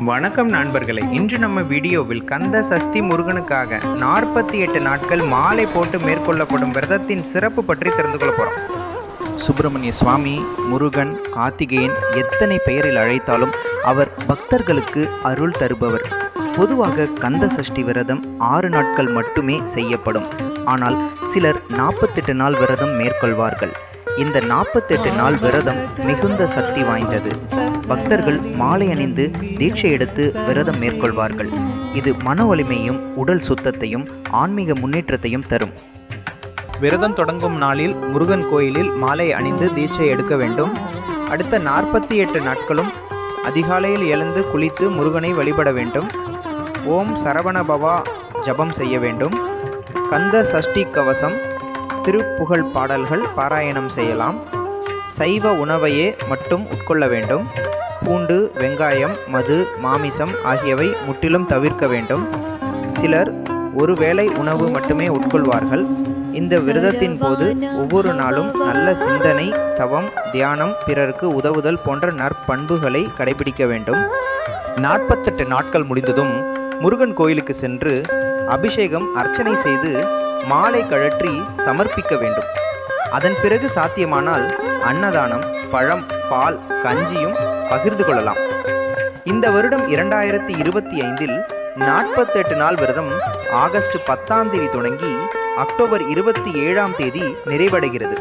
வணக்கம் நண்பர்களே, இன்று நம்ம வீடியோவில் கந்த சஷ்டி முருகனுக்காக 48 நாட்கள் மாலை போட்டு மேற்கொள்ளப்படும் விரதத்தின் சிறப்பு பற்றி தெரிந்து கொள்ள போகிறோம். சுப்பிரமணிய சுவாமி, முருகன், கார்த்திகேயன் எத்தனை பெயரில் அழைத்தாலும் அவர் பக்தர்களுக்கு அருள் தருபவர். பொதுவாக கந்த சஷ்டி விரதம் 6 நாட்கள் மட்டுமே செய்யப்படும். ஆனால் சிலர் 48 நாள் விரதம் மேற்கொள்வார்கள். இந்த 48 நாள் விரதம் மிகுந்த சக்தி வாய்ந்தது. பக்தர்கள் மாலை அணிந்து தீட்சை எடுத்து விரதம் மேற்கொள்வார்கள். இது மன வலிமையும் உடல் சுத்தத்தையும் ஆன்மீக முன்னேற்றத்தையும் தரும். விரதம் தொடங்கும் நாளில் முருகன் கோயிலில் மாலை அணிந்து தீட்சை எடுக்க வேண்டும். அடுத்த 48 நாட்களும் அதிகாலையில் எழுந்து குளித்து முருகனை வழிபட வேண்டும். ஓம் சரவணபவா ஜபம் செய்ய வேண்டும். கந்த சஷ்டி கவசம், திருப்புகழ் பாடல்கள் பாராயணம் செய்யலாம். சைவ உணவையே மட்டும் உட்கொள்ள வேண்டும். பூண்டு, வெங்காயம், மது, மாமிசம் ஆகியவை முற்றிலும் தவிர்க்க வேண்டும். சிலர் ஒரு வேளை உணவு மட்டுமே உட்கொள்வார்கள். இந்த விரதத்தின் போது ஒவ்வொரு நாளும் நல்ல சிந்தனை, தவம், தியானம், பிறருக்கு உதவுதல் போன்ற நற்பண்புகளை கடைபிடிக்க வேண்டும். 48 நாட்கள் முடிந்ததும் முருகன் கோயிலுக்கு சென்று அபிஷேகம், அர்ச்சனை செய்து மாலை கழற்றி சமர்ப்பிக்க வேண்டும். அதன் பிறகு சாத்தியமானால் அன்னதானம், பழம், பால், கஞ்சியும் பகிர்ந்து கொள்ளலாம். இந்த வருடம் 2025இல் 48 நாள் விரதம் ஆகஸ்ட் 10ஆம் தேதி தொடங்கி அக்டோபர் 27ஆம் தேதி நிறைவடைகிறது.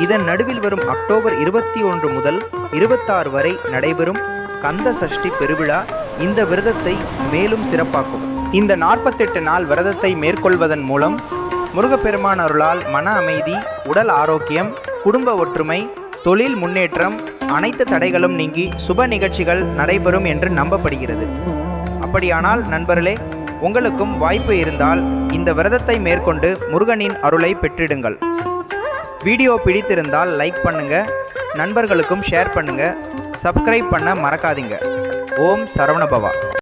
இதன் நடுவில் வரும் அக்டோபர் 21 முதல் 26 வரை நடைபெறும் கந்த சஷ்டி பெருவிழா இந்த விரதத்தை மேலும் சிறப்பாக்கும். இந்த 48 நாள் விரதத்தை மேற்கொள்வதன் மூலம் முருகப்பெருமான் அருளால் மன அமைதி, உடல் ஆரோக்கியம், குடும்ப ஒற்றுமை, தொழில் முன்னேற்றம், அனைத்து தடைகளும் நீங்கி சுப நிகழ்ச்சிகள் நடைபெறும் என்று நம்பப்படுகிறது. அப்படியானால் நண்பர்களே, உங்களுக்கும் வாய்ப்பு இருந்தால் இந்த விரதத்தை மேற்கொண்டு முருகனின் அருளை பெற்றிடுங்கள். வீடியோ பிடித்திருந்தால் லைக் பண்ணுங்க, நண்பர்களுக்கும் ஷேர் பண்ணுங்க, சப்ஸ்கிரைப் பண்ண மறக்காதீங்க. ஓம் சரவணபவா.